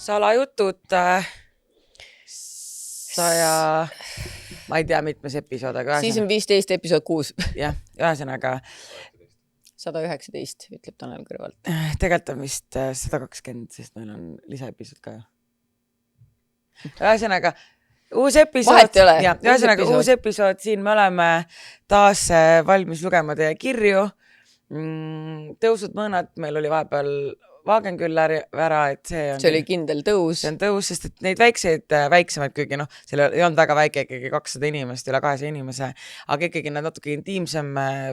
salajutud 100, ma ei tea mitmes episood, aga Season 15, episood 6. jah, ühesõnaga 119, ütleb Tanel kõrvalt. Tegelikult on vist 120, sest meil on lisaepisood ka. Ühesõnaga uus episood, siin me oleme taas valmis lugema teie kirju. Tõusud mõõnad, meil oli vahepeal Vaagen küll ära, et see oli kindel tõus. See on tõus, sest et neid väiksemaid, kuigi seal ei olnud väga väike, ikkagi 200 inimest, üle 200 inimese, aga ikkagi nad natuke intiimsem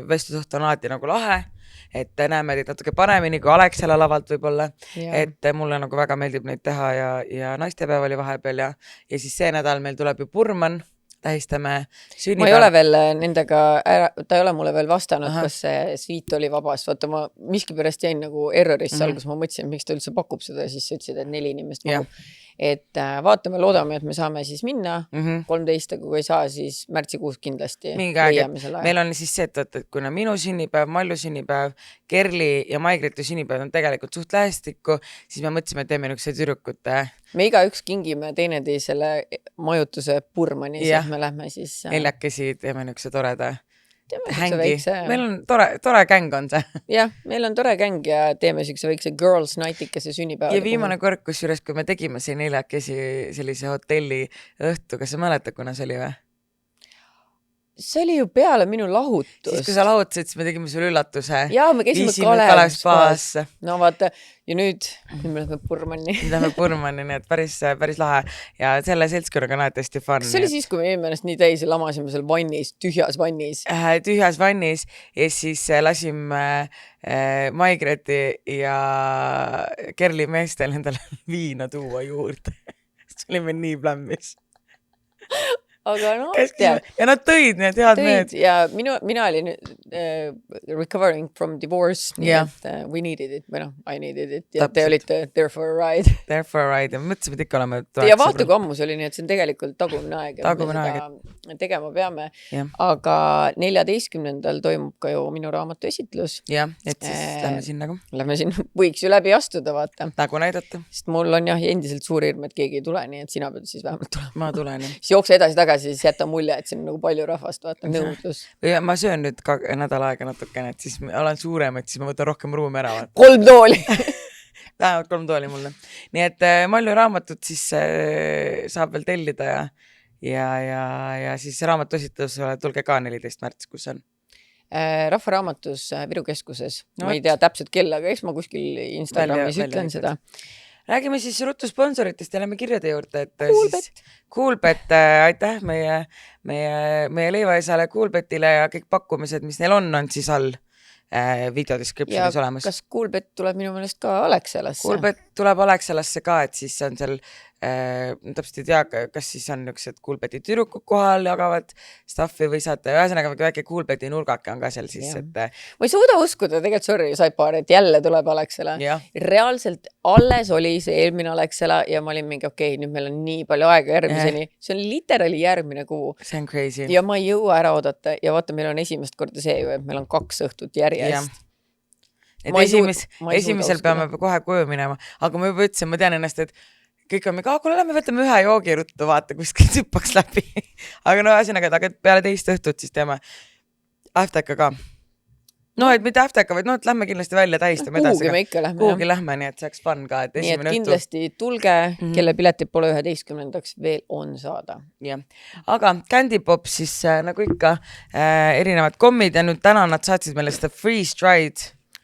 vestlusuht on alati nagu lahe, et näeme teid natuke paremini kui Alexela lavalt võib-olla, et mulle nagu väga meeldib neid teha ja naistepäev oli vahepeal ja siis see nädal meil tuleb ju Purman, tähistame sünnipäev. Ma ei ole veel nendega, ta ei ole mulle veel vastanud, kas see sviit oli vabas. Vaata, ma miskipärast jäin nagu errorisse alguses, ma mõtlesin, miks ta üldse pakub seda, siis sa ütlesid, et 4 inimest pakub. Et vaatame, loodame, et me saame siis minna 13, kui ei saa, siis märtsikuus kindlasti. Meil on siis see, et kuna minu sünnipäev, Mallu sünnipäev, Kerli ja Maigretu sünnipäev on tegelikult suht lähestikku, siis me mõtlesime, et teeme niisuguse tüdrukute. Me igaüks kingime teineteisele majutuse Purmanis, et me lähme siis... Neljakesi teeme niisuguse toreda hängi. Meil on tore gäng on see. Jah, meil on tore gäng ja teeme niisuguse väikse girls nightikese sünnipäeva. Ja viimane kord, kusjuures, kui me tegime siin neljakesi sellise hotelli õhtu, kas sa mäletad, kuna see oli või? See oli ju peale minu lahutust. Siis kui sa lahutasid, siis me tegime sulle üllatuse. Jaa, me käisime Kalev-spaas. No vaata, ja nüüd me lähme Purmani. Lähme Purmani, nii et päris lahe. Ja selle seltskonnaga näed hästi fun. Kas see oli siis, kui me ennast nii täis lamasime seal vannis, tühjas vannis? Tühjas vannis ja siis lasime Maigreti ja Kerli meestel endale viina tuua juurde. See olime nii plämmis. Aga no, ja nad tõid need head mehed. Ja mina olin recovering from divorce, nii et we needed it, või I needed it, ja te olite there for a ride. There for a ride, ja mõtlesime, et ikka oleme... Ja vaata, kui ammus oli, nii et see on tegelikult tagumine aeg, et me seda tegema peame. Aga 14. toimub ka ju minu raamatu esitlus. Jah, et siis lähme sinna. Lähme sinna, võiks ju läbi astuda, vaata. Nagu näidata. Sest mul on endiselt suur hirm, et keegi ei tule, nii et sina pead siis vähemalt tulema. Ma tulen. Siis jookse edasi-tagasi, siis jätta mulje, et siin on nagu palju rahvast, vaata, nõudlus. Ma söön nüüd nädal aega natukene, et siis olen suurem, et siis ma võtan rohkem ruumi ära. 3 tooli! Vähemalt 3 tooli mulle. Nii et Mallu raamatut siis saab veel tellida ja siis raamatuesitus tulge ka 14. märts, kus on? Rahvaraamatus Viru keskuses. Ma ei tea täpselt kella, aga eks ma kuskil Instagramis ütlen seda. Räägime siis ruttu sponsoritest ja lähme kirjade juurde, et Coolbet, aitäh meie leivaisale Coolbetile ja kõik pakkumised, mis neil on siis all videodescriptionis olemas. Kas Coolbet tuleb minu meelest ka Alexelasse? Coolbet tuleb Alexelasse ka, et siis on seal täpselt ei tea, kas siis on niisugused Coolbeti tüdrukud kohal jagavad staffi või saate, ühesõnaga väike Coolbeti nurgake on ka seal siis, et... Ma ei suuda uskuda, tegelikult sorry, Saipar, et jälle tuleb Alexela. Reaalselt alles oli see eelmine Alexela ja ma olin mingi, okei, nüüd meil on nii palju aega järgmiseni. See on literally järgmine kuu. See on crazy. Ja ma ei jõua ära oodata ja vaata, meil on esimest korda see ju, et meil on 2 õhtut järjest. Et esimesel peame kohe koju minema, aga ma juba ütlesin, ma tean ennast, et kõik on mingi, kuule, lähme võtame ühe joogi ruttu, vaata, kuskil tüppaks läbi. Aga no ühesõnaga, peale 2 õhtut siis teeme Afteka ka. No, et mitte Afteka, vaid et lähme kindlasti välja tähistame edasi. Kuhugi me ikka lähme. Kuhugi lähme, nii et see oleks fun ka. Nii et kindlasti tulge, kelle piletid pole 11. veel on saada. Ja. Aga Candy Pop siis nagu ikka erinevad kommid ja nüüd täna nad saatsid meile seda freeze-dried.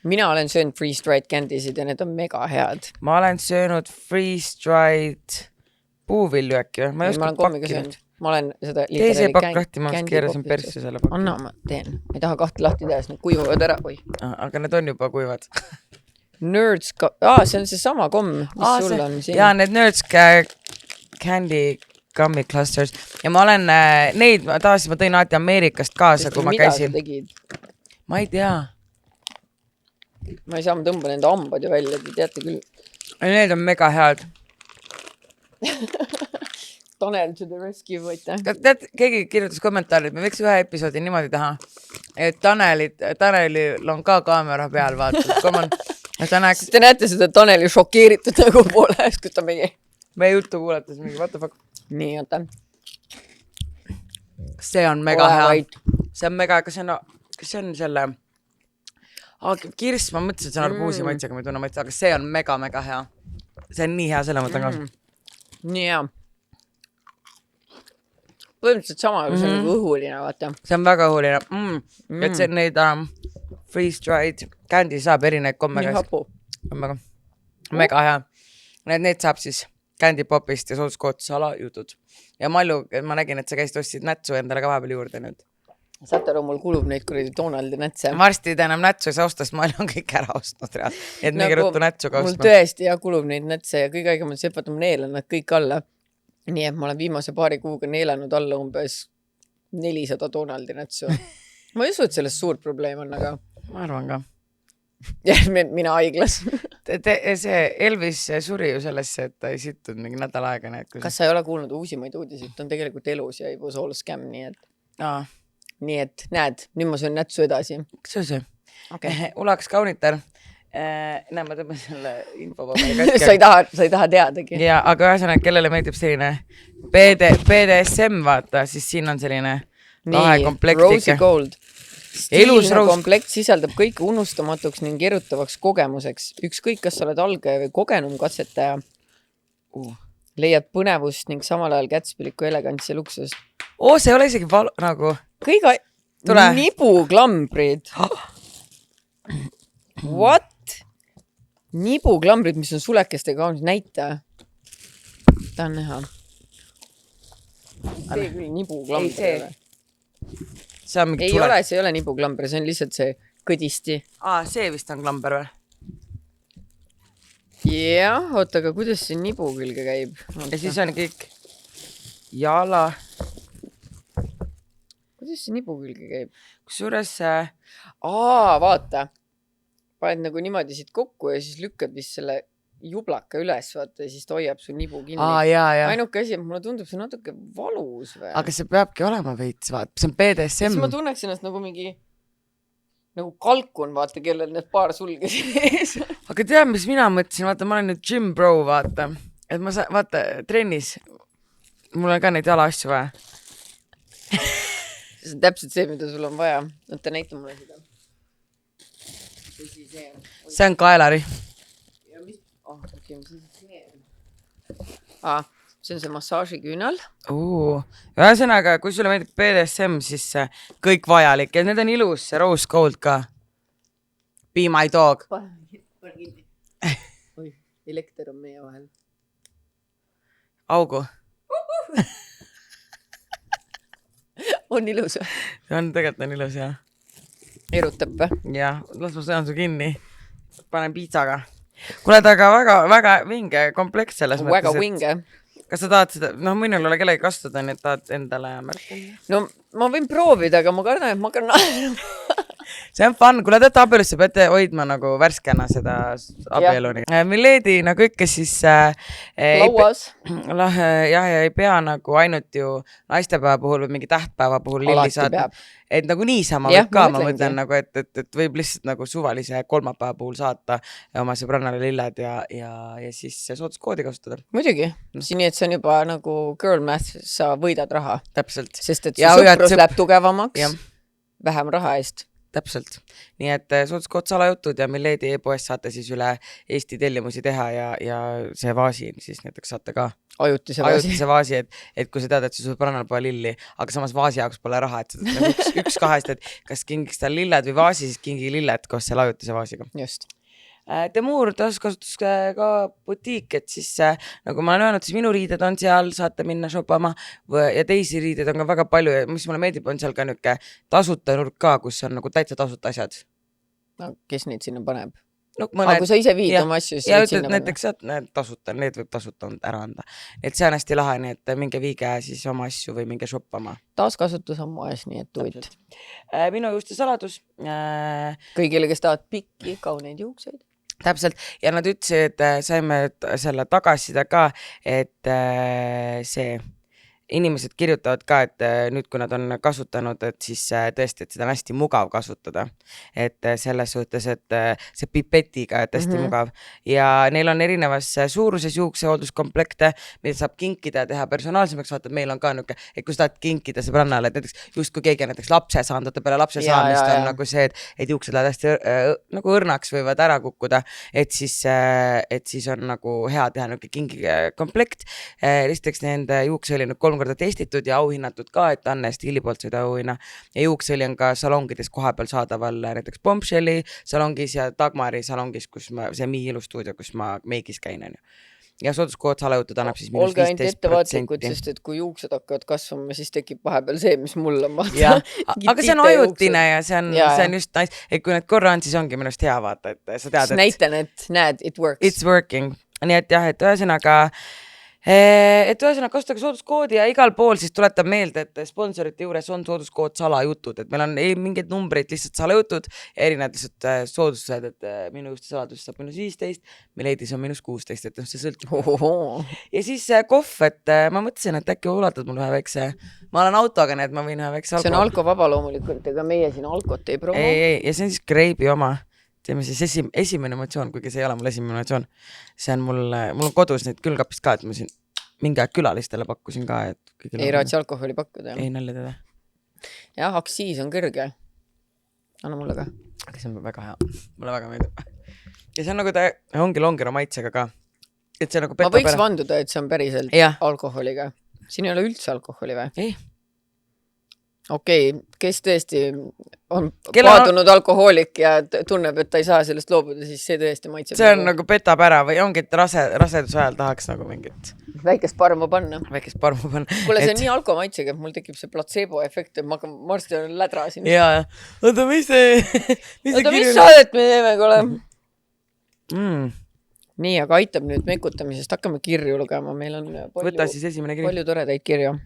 Mina olen söönud freeze-dried candysid ja need on mega head. Ma olen söönud freeze-dried puuvilju äkki. Ma olen kommiga söönud. Ma olen seda teise pakk lahti, ma keerasin persse selle pakki. Anna, ma teen. Ma ei taha 2 lahti teha, need kuivavad ära. Aga need on juba kuivad. Nerds, see on see sama komm, mis sul on siin. Jaa, need Nerds candy gummy clusters. Ja ma olen neid, ma tõin alati Ameerikast kaasa, kui ma käisin. Mida sa tegid? Ma ei tea. Ma ei saa, ma tõmban enda hambad ju välja, te teate küll. Need on mega head. Tanel to the rescue, võite. Tead, keegi kirjutas kommentaarid, me võiks ühe episoodi niimoodi taha, et Tanelil on ka kaamera peal, vaata. Te näete seda Taneli šokeeritud nagu poole, kus ta meie juttu kuulates mingi what the fuck. Nii, oota. See on mega hea. See on mega, kas see on selle kirss, ma mõtlesin, et see on arbuusi maitsega, ma ei tunne maitse, aga see on mega hea. See on nii hea, selle mõtlen ka. Nii hea. Põhimõtteliselt sama, kui see on nagu õhuline, vaata. See on väga õhuline. Et see neid freeze-dried candy saab erinevaid komme Nii hapu. Mega hea. Need saab siis Candy Popist ja Sootskoot salajutud. Ja Mallu, ma nägin, et sa käisid ostsid nätsu endale ka vahepeal juurde nüüd. Saate aru, mul kulub neid kuradi Donaldi nätse. Varsti te enam nätsu ei saa osta, sest Mallu on kõik ära ostnud. Et mingi ruttu nätsu ka ostma. Mul tõesti kulub neid nätse ja kõige aega mul sepata, ma neelan nad kõik alla. Nii et ma olen viimase paari kuuga neelanud alla umbes 400 Donaldi nätsu. Ma ei usu, et sellest suur probleem on, aga... Ma arvan ka. Ja mina haiglas. See Elvis suri ju sellesse, et ta ei sittud mingi nädal aega. Kas sa ei ole kuulnud uusimaid uudisid? Ta on tegelikult elus ja ei poos all scam, nii et... Nii et näed, nüüd ma söön nätsu edasi. See on see. Ulaks kaunitar. Näe, ma tõmba selle infopaberi katki. Sa ei taha teadagi. Ja, aga ühesõnaga, kellele meeldib selline BDSM, vaata, siis siin on selline lahe komplekt. Rosy Gold. Stiilne komplekt sisaldab kõike unustamatuks ning erutavaks kogemuseks. Ükskõik, kas sa oled algaja või kogenum katsetaja. Leiad põnevust ning samal ajal kätspiliku elegantsi luksust. See ei ole isegi nagu... Kõige nibuklambrid. What? Nibuklambrid, mis on sulekestega kaunis, näita. Tahan näha. See küll nibuklambrid. Ei ole, see ei ole nibuklamber, see on lihtsalt see kõdisti. See vist on klamber või? Jah, oota, aga kuidas see nibu külge käib? Ja siis on kõik jala. Kuidas see nibu külge käib? Kusjuures vaata. Paned nagu niimoodi siit kokku ja siis lükkad vist selle jublaka üles, vaata, ja siis ta hoiab su nibu kinni. Ainuke asi, et mulle tundub see natuke valus või? Aga see peabki olema veits, vaata. See on BDSM. Siis ma tunneks ennast nagu mingi nagu kalkun, vaata, kellel need paar sulgesid ees. Aga tead, mis mina mõtlesin? Vaata, ma olen nüüd gym bro, vaata. Et ma vaata, trennis. Mul on ka neid jala asju vaja. See on täpselt see, mida sul on vaja. Oota, näita mulle seda. See on kaelari. See on see massaažiküünal. Ühesõnaga, kui sulle meeldib BDSM, siis kõik vajalik. Ja need on ilus, see Rose Gold ka. Be my dog. Oi, elekter on meie vahel. Augu. On ilus. On tegelikult on ilus, jah. Erutab või? Jah, las ma sõjan su kinni. Panen piitsaga. Kuule, ta aga väga vinge komplekt selles mõttes. Väga vinge. Kas sa tahad seda, minul ole kellegi kasutada, nii et tahad endale märkida? No ma võin proovida, aga ma kardan, et ma hakkan naerma. See on fun, kui lähed abielus, sa peate hoidma nagu värskena seda abielu. Milady nagu ikka siis lauas. Ja ei pea nagu ainult ju naistepäeva puhul või mingi tähtpäeva puhul lilli saada. Et nagu niisama võib ka, ma mõtlen nagu, et võib lihtsalt nagu suvalise kolmapäeva puhul saata oma sõbrannale lilled ja siis soodskoodi kasutada. Muidugi, nii et see on juba nagu girl math, sa võidad raha. Täpselt. Sest et sõprus läheb tugevamaks, vähem raha eest. Täpselt. Nii et soodskood salajutud ja Milady e-poest saate siis üle Eesti tellimusi teha ja see vaasi siis näiteks saate ka ajutise vaasi, et kui sa tead, et sa sõbrannal pole lilli, aga samas vaasi jaoks pole raha, et seda üks kahest, et kas kingiks tal lilled või vaasi, siis kingi lilled koos selle ajutise vaasiga. Just. Temuur tasuskasutus ka butiik, et siis nagu ma olen öelnud, siis minu riided on seal, saate minna shopama ja teisi riided on ka väga palju ja mis mulle meeldib, on seal ka nüüd tasuta nurk ka, kus on nagu täitsa tasuta asjad. No kes neid sinna paneb? Aga kui sa ise viid oma asju, siis ja ütled näiteks tasuta, need võib tasuta ära anda. Et see on hästi lahe, nii et minge viige siis oma asju või minge shoppama. Taaskasutus on moes, nii et tuid. Minu juuste saladus. Kõigile, kes tahavad pikki, kauneid juukseid. Täpselt, ja nad ütlesid, et saime selle tagasisida ka, et see, inimesed kirjutavad ka, et nüüd, kui nad on kasutanud, et siis tõesti, et seda on hästi mugav kasutada. Et selles suhtes, et see pipetiga, et hästi mugav. Ja neil on erinevas suuruses juuksehoolduskomplekte, mida saab kinkida ja teha personaalsemaks. Vaata, meil on ka niuke, et kui sa tahad kinkida sõbrannale, et näiteks just kui keegi on näiteks lapse saanud, vaata peale lapse saamist on nagu see, et juuksed lähevad hästi nagu õrnaks võivad ära kukkuda, et siis on nagu hea teha niuke kingikomplekt. Listeks nende juukseõli 3 korda testitud ja auhinnatud ka, et Anne Stiili poolt seda auhinna. Ja juukseõli on ka salongides koha peal saadaval näiteks Bombshelli salongis ja Dagmari salongis, kus see Mi ilustuudio, kus ma meigis käin. Ja sooduskood salajutud annab siis minus 15%. Olge ainult ettevaatlikud, sest et kui juuksed hakkavad kasvama, siis tekib vahepeal see, mis mul on vaata. Aga see on ajutine ja see on just nice. Et kui need korra on, siis ongi minust hea vaata, et sa tead, et näitan, et näed, it works. It's working. Nii et jah, et ühesõnaga kasutage sooduskoodi ja igal pool siis tuletab meelde, et sponsorite juures on sooduskood salajutud, et meil on mingid numbrid lihtsalt salajutud ja erinevad lihtsalt soodustused, et minu juuste saladus saab -15, meil Eedis on -16, et see sõltub. Ja siis kohv, et ma mõtlesin, et äkki ulatad mul ühe väikse, ma olen autoga, nii et ma võin ühe väikse alko. See on alkovaba loomulikult, ega meie siin alkot ei promo. Ei, ja see on siis Greibi oma. Teeme siis esimene emotsioon, kuigi see ei ole mul esimene emotsioon. See on mul on kodus neid külgapist ka, et ma siin mingi aeg külalistele pakkusin ka. Ei raatsi alkoholi pakkuda. Ei nalja teda. Jah, aksiis on kõrge. Anna mulle ka. Aga see on väga hea. Mulle väga meeldib. Ja see on nagu ta ongi longero maitsega ka. Et see nagu ma võiks vanduda, et see on päriselt alkoholiga. Siin ei ole üldse alkoholi või? Ei. Okei, kes tõesti on paadunud alkohoolik ja tunneb, et ta ei saa sellest loobuda, siis see tõesti maitseb. See on nagu petab ära või ongi, et raseduse ajal tahaks nagu mingit väikest parmu panna. Kuule, see on nii alkomaitsega, et mul tekib see placebo efekt, et ma varsti olen lädra siin. Jaa. Oota, mis saadet me teeme, kuule? Nii, aga aitab nüüd mekutamisest. Hakkame kirju lugema. Meil on palju toredaid kirju.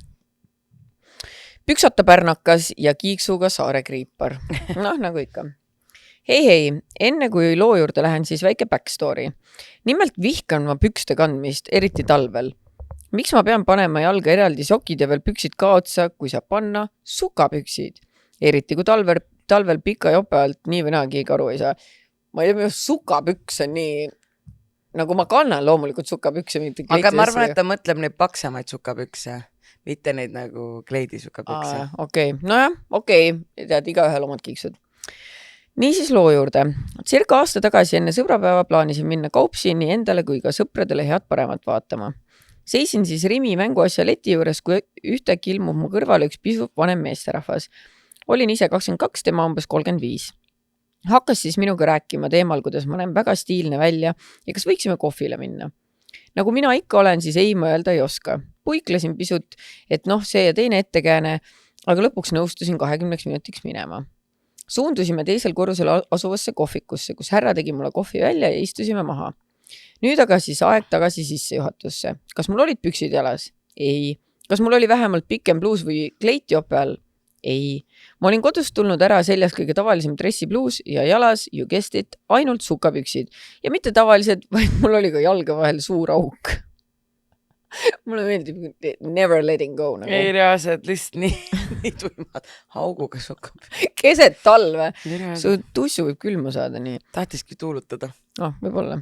Püksata pärnakas ja kiiksuga saare kriipar. Noh, nagu ikka. Hei, enne kui loo juurde lähen, siis väike backstory. Nimelt vihkan ma pükste kandmist, eriti talvel. Miks ma pean panema jalga eraldi sokid ja veel püksid ka otsa, kui saab panna sukapüksid? Eriti kui talvel pika jope alt nii või naa keegi aru ei saa. Ma ei tea, minu sukapüks on nii... Nagu ma kannan loomulikult sukapükse. Aga ma arvan, et ta mõtleb neid paksemaid sukapükse. Mitte neid nagu kleidisukapükse. Okei. Nojah, okei. Tead, igaühel omad kiiksud. Niisiis loo juurde. Circa aasta tagasi enne sõbrapäeva plaanisin minna kaupsi nii endale kui ka sõpradele head paremat vaatama. Seisin siis Rimi mänguasja leti juures, kui ühtäkki ilmub mu kõrvale üks pisut vanem meesterahvas. Olin ise 22, tema umbes 35. Hakkas siis minuga rääkima teemal, kuidas ma näen väga stiilne välja ja kas võiksime kohvile minna. Nagu mina ikka olen, siis ei mõelda ei oska. Puiklesin pisut, et see ja teine ettekääne, aga lõpuks nõustusin 20 minutiks minema. Suundusime teisel korrusel asuvasse kohvikusse, kus härra tegi mulle kohvi välja ja istusime maha. Nüüd aga siis aeg tagasi sissejuhatusse. Kas mul olid püksid jalas? Ei. Kas mul oli vähemalt pikem bluus või kleit jope all? Ei. Ma olin kodust tulnud ära seljas kõige tavalisem dressibluus ja jalas, you guessed it, ainult sukapüksid. Ja mitte tavalised, vaid mul oli ka jalga vahel suur auk. Mulle meeldib never letting go. Nagu. Ei reaalselt, lihtsalt nii tuimad auguga sukapüksid. Keset talve. Su tussu võib külma saada nii. Tahtiski tuulutada. Võib-olla.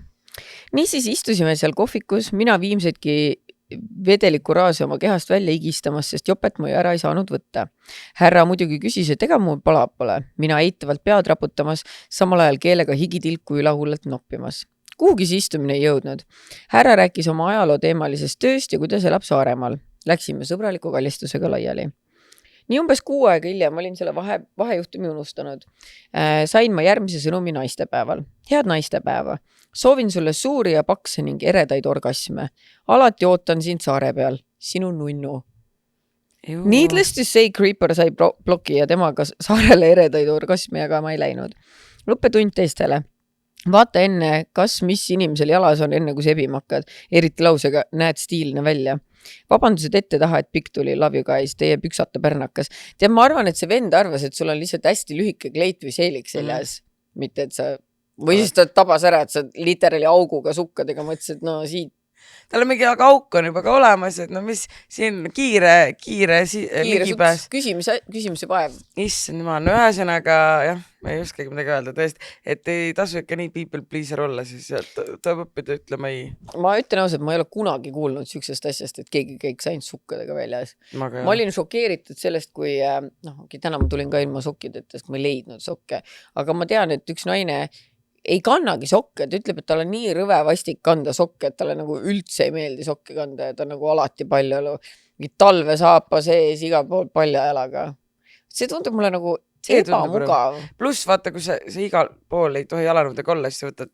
Niisiis istusime seal kohvikus, mina viimseidki vedeliku raasi oma kehast välja igistamas, sest jopet mu ära ei saanud võtta. Härra muidugi küsis, et ega mul palab pole. Mina eitavalt pead raputamas, samal ajal keelega higitilku ülahullelt noppimas. Kuhugi see istumine ei jõudnud. Härra rääkis oma ajaloo teemalisest tööst ja kuidas elab Saaremaal. Läksime sõbraliku kallistusega laiali. Nii umbes 6 aega hiljem olin selle vahejuhtumi unustanud. Sain ma järgmise sõnumi naistepäeval. Head naistepäeva. Soovin sulle suuri ja pakse ning eredaid orgasme. Alati ootan sind saare peal. Sinu nunnu. Needless to say, Creeper sai bloki ja temaga saarele eredaid orgasme, aga ma ei läinud. Lõppetund teistele. Vaata enne, kas mis inimesel jalas on enne kui sebima hakkad. Eriti lausega, näed stiilne välja. Vabandused ette taha, et pikk tuli, love you guys, teie püksata pärnakas. Tead, ma arvan, et see vend arvas, et sul on lihtsalt hästi lühike kleit või seelik seljas. Mitte, et sa... Või siis ta tabas ära, et sa literali auguga sukkadega mõtlesid, et no siit tal on mingi aga auk on juba ka olemas, et no mis siin kiire ligipääs. Küsimusi vaev. Issand jumal, no ühesõnaga jah, ma ei oskagi midagi öelda tõesti, et ei tasu ikka nii people pleaser olla, siis tuleb õppida ütlema ei. Ma ütlen ausalt, ma ei ole kunagi kuulnud siuksest asjast, et keegi käiks ainult sukkadega väljas. Ma olin šokeeritud sellest, kui täna ma tulin ka ilma sokkideta, sest ma ei leidnud sokke, aga ma tean, et üks naine ei kannagi sokke, ta ütleb, et tal on nii rõve vastik kanda sokke, et talle nagu üldse ei meeldi sokke kanda ja ta nagu alati palju talve saapa sees igal pool palja jalaga. See tundub mulle nagu ebamugav. Pluss vaata, kui sa igal pool ei tohi jalanõudega olla, siis sa võtad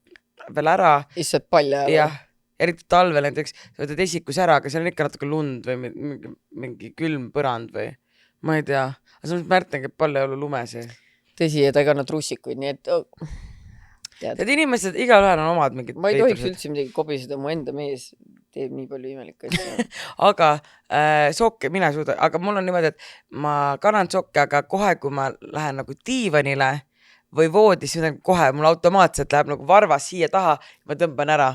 veel ära. Issad palja jala. Jah, eriti talvel näiteks, sa võtad esikus ära, aga seal on ikka natuke lund või mingi külm põrand või ma ei tea. Aga sa märtengi, et palju ei ole lume see. Tõsi, ja ta ei kanna trussikuid, nii et Tead inimesed, igal ühel on omad mingid ma ei tohiks üldse midagi kobiseda, mu enda mees teeb nii palju imelikke asju. Aga sokke, mina suuda, aga mul on niimoodi, et ma kannan sokke, aga kohe, kui ma lähen nagu diivanile või voodis, kohe mul automaatselt läheb nagu varvas siia taha, ma tõmban ära.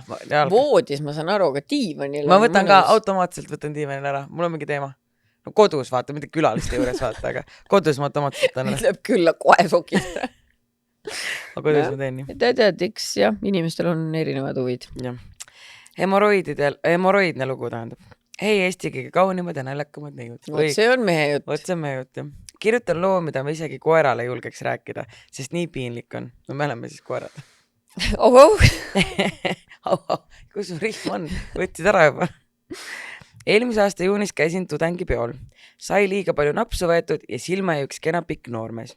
Voodis ma saan aru, aga diivanile. Ma võtan ka automaatselt võtan diivanile ära, mul on mingi teema. No kodus vaata, mitte külaliste juures vaata, aga kodus ma automaatselt võtan ära. Ütleb külla kohe sokist. Aga kuidas ma teen nii? Tead, eks jah, inimestel on erinevad huvid. Hemoroidne lugu tähendab. Hei Eesti kõige kaunimad ja näljakamad neiud. See on mehe jutt. See on mehe jutt, jah. Kirjutan loo, mida ma isegi koerale julgeks rääkida, sest nii piinlik on. No me oleme siis koerad. Kus su rihm on? Võtsid ära juba. Eelmise aasta juunis käisin tudengipeol. Sai liiga palju napsu võetud ja silma jäi üks kena pikk noormees.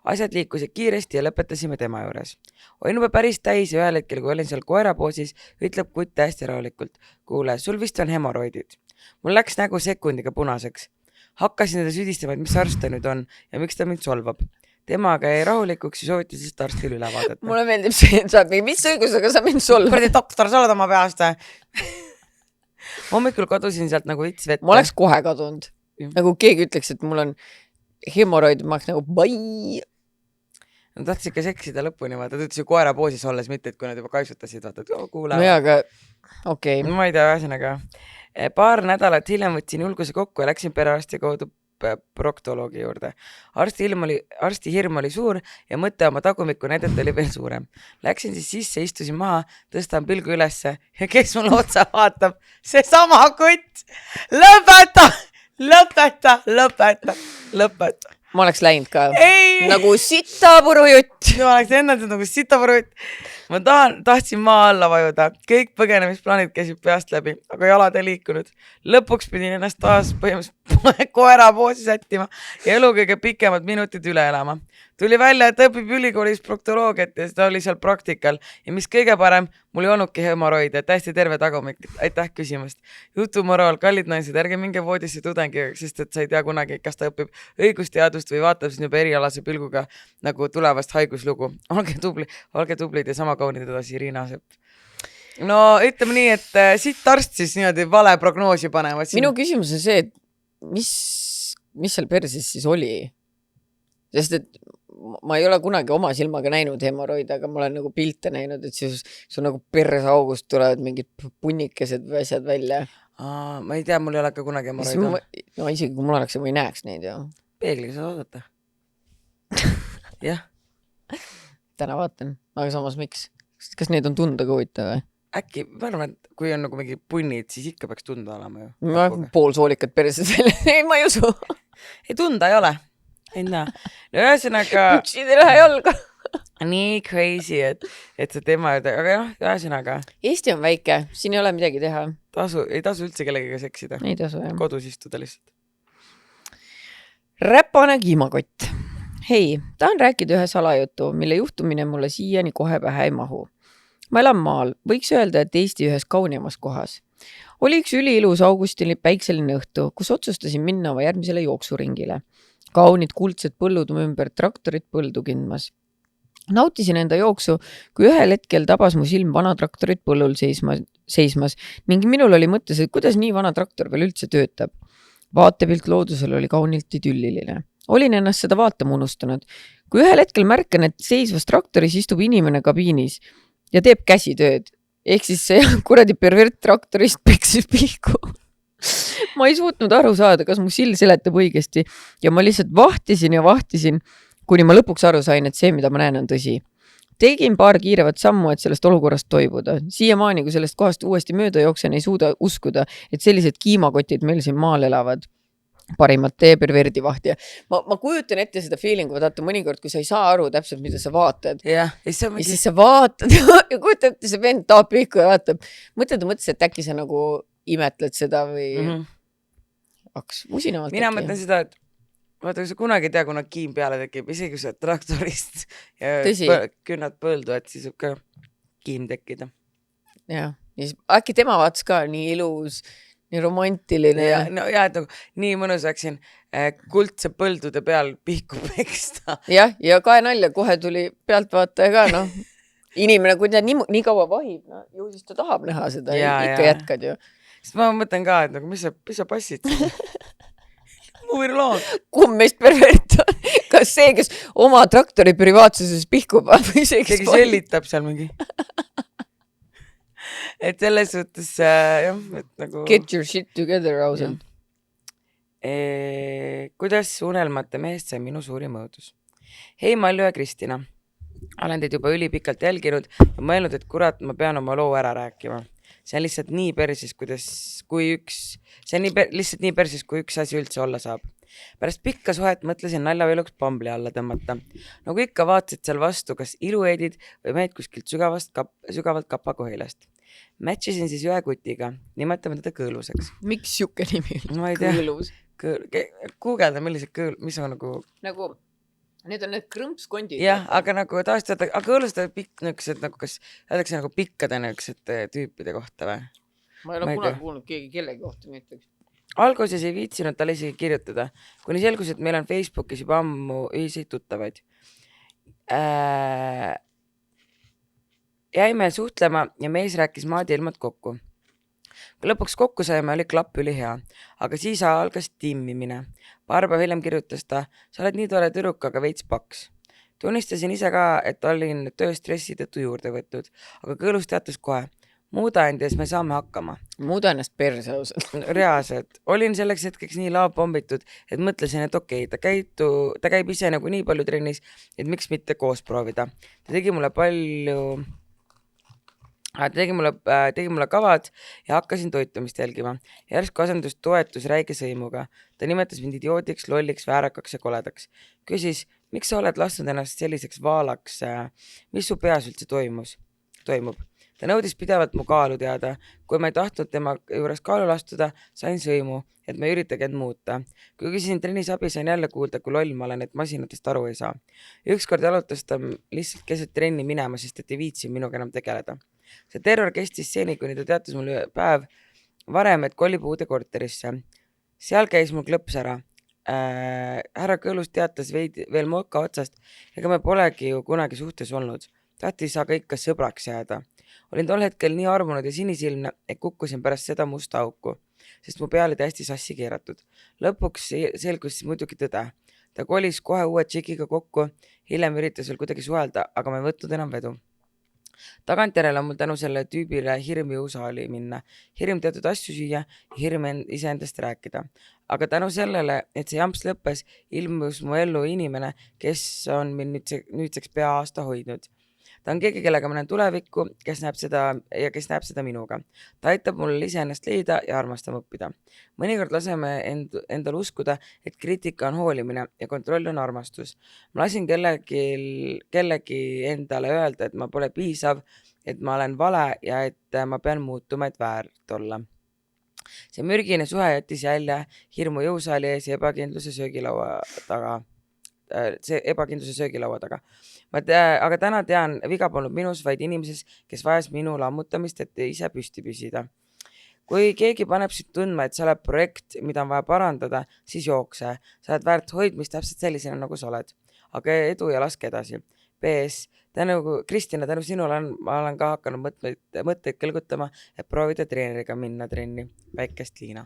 Asjad liikusid kiiresti ja lõpetasime tema juures. Olin juba päris täis ja ühel hetkel, kui olin seal koerapoosis, ütleb kutt täiesti rahulikult. Kuule, sul vist on hemoroidid. Mul läks nägu sekundiga punaseks. Hakkasin teda süüdistama, et mis arst ta nüüd on ja miks ta mind solvab. Tema aga jäi rahulikuks ja soovitas siis arstil üle vaadata. Mulle meeldib see, et saab mis õigusega sa mind solvad. Kuradi doktor, sa oled oma peast. Hommikul kadusin sealt nagu vits vette. Ma oleks kohe kadunud. Nagu keegi ütleks, et mul on hemoroid, ma oleks nagu bai. No tahtsid ka seksida lõpuni, vaata, ta ütles ju koera poosis olles, mitte, et kui nad juba kaisutasid, vaata, et kuule. No jaa, aga okei. Ma ei tea, ühesõnaga. Paar nädalat hiljem võtsin julguse kokku ja läksin perearsti kaudu proktoloogi juurde. Arsti hirm oli suur ja mõte oma tagumikku näidata oli veel suurem. Läksin siis sisse, istusin maha, tõstan pilgu ülesse ja kes mulle otsa vaatab? See sama kutt! Lõpeta! Ma oleks läinud ka. Ei! Nagu sitapurujutt. Ma oleks ennetanud nagu sitapurujutt. Ma tahtsin maa alla vajuda. Kõik põgenemisplaanid käisid peast läbi, aga jalad ei liikunud. Lõpuks pidin ennast taas põhimõtteliselt koera poosi sättima ja elu kõige pikemad minutid üle elama. Tuli välja, et õpib ülikoolis proktoloogiat ja ta oli seal praktikal. Ja mis kõige parem, mul ei olnudki hemoroide, täiesti terve tagumik. Aitäh küsimast. Jutumoraal, kallid naised, ärge minge voodisse tudengiga, sest et sa ei tea kunagi, kas ta õpib õigusteadust või vaatab siin juba erialase pilguga nagu tulevast haiguslugu. Olge tublid ja sama kaunid edasi, Riina Sepp. No ütleme nii, et siit arst siis niimoodi vale prognoosi panevad. Minu küsimus on see, et mis seal perses siis oli? Sest et ma ei ole kunagi oma silmaga näinud hemoroide, aga ma olen nagu pilte näinud, et siis sul nagu persaugust tulevad mingid punnikesed või asjad välja. Ma ei tea, mul ei ole ka kunagi hemoroide. No isegi kui mul oleks, ma ei näeks neid ju. Peegliga sa oodata. Jah. Täna vaatan, aga samas miks? Kas neid on tunda ka huvitav või? Äkki, ma arvan, et kui on nagu mingi punnid, siis ikka peaks tunda olema ju. Ma pool soolikad perses välja. Ei, ma ei usu. Ei tunda ei ole. Ei näe. No ühesõnaga... Püksid ei lähe jalga. Nii crazy, et see teema... Aga jah, ühesõnaga... Eesti on väike, siin ei ole midagi teha. Ei tasu üldse kellegiga seksida. Ei tasu, jah. Kodus istuda lihtsalt. Räpane kiimakott. Hei, tahan rääkida ühe salajutu, mille juhtumine mulle siiani kohe pähe ei mahu. Ma elan maal, võiks öelda, et Eesti ühes kaunimas kohas. Oli üks üliilus augustini päikseline õhtu, kus otsustasin minna oma järgmisele jooksuringile. Kaunid kuldsed põllud ümber traktorit põldu kindmas. Nautisin enda jooksu, kui ühel hetkel tabas mu silm vana traktorit põllul seismas ning minul oli mõttes, et kuidas nii vana traktor veel üldse töötab. Vaatepilt loodusel oli kaunilt idülliline. Olin ennast seda vaatama unustanud. Kui ühel hetkel märkan, et seisvas traktoris istub inimene kabiinis ja teeb käsitööd ehk siis see kuradi pervert traktorist peksis pihku. Ma ei suutnud aru saada, kas mu sill seletab õigesti ja ma lihtsalt vahtisin, kuni ma lõpuks aru sain, et see, mida ma näen, on tõsi. Tegin paar kiirevat sammu, et sellest olukorrast toibuda. Siiamaani, kui sellest kohast uuesti mööda jooksen, ei suuda uskuda, et sellised kiimakotid meil siin maal elavad. Parimat tee perverdi vahti. Ma kujutan ette seda feelingu, vaata mõnikord, kui sa ei saa aru täpselt, mida sa vaatad. Ja siis sa vaatad ja kujutan ette, see vend taab pihku ja vaatab. Mõtlesid, et äkki sa nagu imetled seda või hakkas musinavalt. Mina mõtlen seda, et vaata, kui sa kunagi ei tea, kuna kiim peale tekib, isegi kui sa traktorist ja künnad põldu, et siis võib ka kiim tekkida. Ja siis äkki tema vaatas ka nii ilus, nii romantiline. Ja et nagu nii mõnus läksin kuldse põldude peal pihku peksta. Ja kaenalja kohe tuli pealtvaataja ka, noh. Inimene, kui ta nii kaua vahib, no, ju siis ta tahab näha seda, ikka jätkad ju. Sest ma mõtlen ka, et nagu, mis sa passid? Muu loom. Kumb meist pervert on? Kas see, kes oma traktori privaatsuses pihkub või see, kes keegi sellitab seal mingi? Et selles suhtes, jah, et nagu... Get your shit together, ausalt. Kuidas unelmate mehest sai minu suurim õudus? Hei, Malju ja Kristina. Olen teid juba ülipikalt jälginud ja mõelnud, et kurat, ma pean oma loo ära rääkima. See on lihtsalt nii persis, lihtsalt nii persis, kui üks asi üldse olla saab. Pärast pikka suhet mõtlesin naljavõiluks Bumble'i alla tõmmata. Nagu ikka vaatasid seal vastu, kas ilueedid või mehed kuskilt sügavalt kapakohilast. Matchisin siis ühe kutiga, nimetame teda Kõõluseks. Miks siuke nimi? Ma ei tea. Kuugelda, mis on nagu... Nagu, need on need krõmpskondid. Jah, aga nagu taastada, aga Kõõlused pikk nõksed, nagu kas öeldakse nagu pikkade nõksed tüüpide kohta või? Ma ei ole kunagi kuulnud keegi kellegi kohta mõtleks. Alguses ei viitsinud talle isegi kirjutada, kuni selgus, et meil on Facebookis juba ammu ühiseid tuttavaid. Jäime suhtlema ja mees rääkis maad ilmad kokku. Kui lõpuks kokku saime, oli klapp ülihea, aga siis algas timmimine. Paar päeva hiljem kirjutas ta, sa oled nii tore tüdruk, aga veits paks. Tunnistasin ise ka, et olin tööstressi tõttu juurde võtnud, aga Kõõlus teatas kohe. Muuda endies me saame hakkama. Muuda ennast perse ausalt. Reaalselt. Olin selleks hetkeks nii laapombitud, et mõtlesin, et okei, ta käib ise nagu nii palju trennis, et miks mitte koos proovida. Ta tegi mulle kavad ja hakkasin toitumist jälgima. Järsku asendus toetus räige sõimuga. Ta nimetas mind idioodiks, lolliks, väärakaks ja koledaks. Küsis, miks sa oled lasknud ennast selliseks vaalaks? Mis su peas üldse toimub? Ta nõudis pidevalt mu kaalu teada. Kui ma ei tahtnud tema juures kaalu lastuda, sain sõimu, et ma ei üritagi end muuta. Kui küsisin trennis abi, sain jälle kuulda, kui loll ma olen, et masinatest aru ei saa. Ükskord jalutas ta lihtsalt keset trenni minema, sest et ei viitsi minuga enam tegeleda. See terror kestis seni, kuni ta teatas mulle päev varem, et kolib uude korterisse. Seal käis mul klõps ära. Härra Kõõlus teatas veel moka otsast, ega me polegi ju kunagi suhtes olnud. Tahtis aga ikka sõbraks jääda. Olin tol hetkel nii armunud ja sinisilmne, et kukkusin pärast seda musta auku, sest mu peal oli täiesti sassi keeratud. Lõpuks selgus muidugi tõde. Ta kolis kohe uue tšikiga kokku, hiljem üritas veel kuidagi suhelda, aga ma ei võtnud enam vedu. Tagantjärele on mul tänu selle tüübile hirm jõusaali minna, hirm teatud asju süüa ja hirm iseendast rääkida. Aga tänu sellele, et see jamps lõppes, ilmus mu ellu inimene, kes on mind nüüdseks pea aasta hoidnud. Ta on keegi, kellega ma näen tulevikku, kes näeb seda minuga. Ta aitab mulle iseennast leida ja armastama õppida. Mõnikord laseme endal uskuda, et kriitika on hoolimine ja kontroll on armastus. Ma lasin kellegi endale öelda, et ma pole piisav, et ma olen vale ja et ma pean muutuma, et väärt olla. See mürgine suhe jättis jälje hirmu jõusaali ees ja ebakindluse söögilaua taga. Aga täna tean, viga polnud minus, vaid inimeses, kes vajas minu lammutamist, et ise püsti püsida. Kui keegi paneb sind tundma, et sa oled projekt, mida on vaja parandada, siis jookse. Sa oled väärt hoidmist täpselt sellisena, nagu sa oled. Aga edu ja laske edasi. PS, Kristina, tänu sinule ma olen ka hakanud mõtteid kõlgutama, et proovida treeneriga minna trenni. Väikest Liina.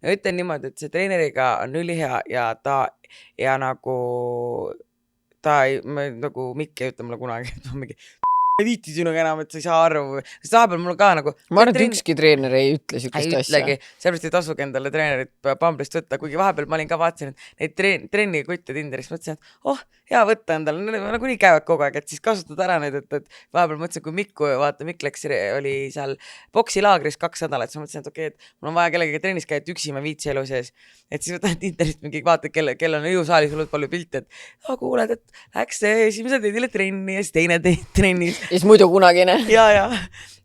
No ütlen niimoodi, et see treeneriga on ülihea ja ta ei, nagu Mikk ei ütle mulle kunagi, et ma mingi viiti sinuga enam, et sa ei saa aru. Sest vahepeal mul ka nagu... Ma arvan, et ükski treener ei ütle sükest asja. Sellepärast ei tasugi endale treenerit Bumble'ist võtta, kuigi vahepeal ma olin ka vaatasin, et neid trenni kutte Tinderis mõtlesin, et hea võtta endale, nagu nii käivad kogu aeg, et siis kasutada ära neid, et vahepeal mõtlesin, kui Mikk läks, oli seal boksilaagris 2 nädalat, siis mõtlesin, et okei, et mul on vaja kellegagi trennis käia, et üksi ma viitsi elu sees. Et siis võtan Tinderist mingi vaata, kell on jõusaalis olnud palju pilte, et kuuled, et läks esimese teedile trenni ja siis teine trennis. Ja siis muidu kunagine. Ja.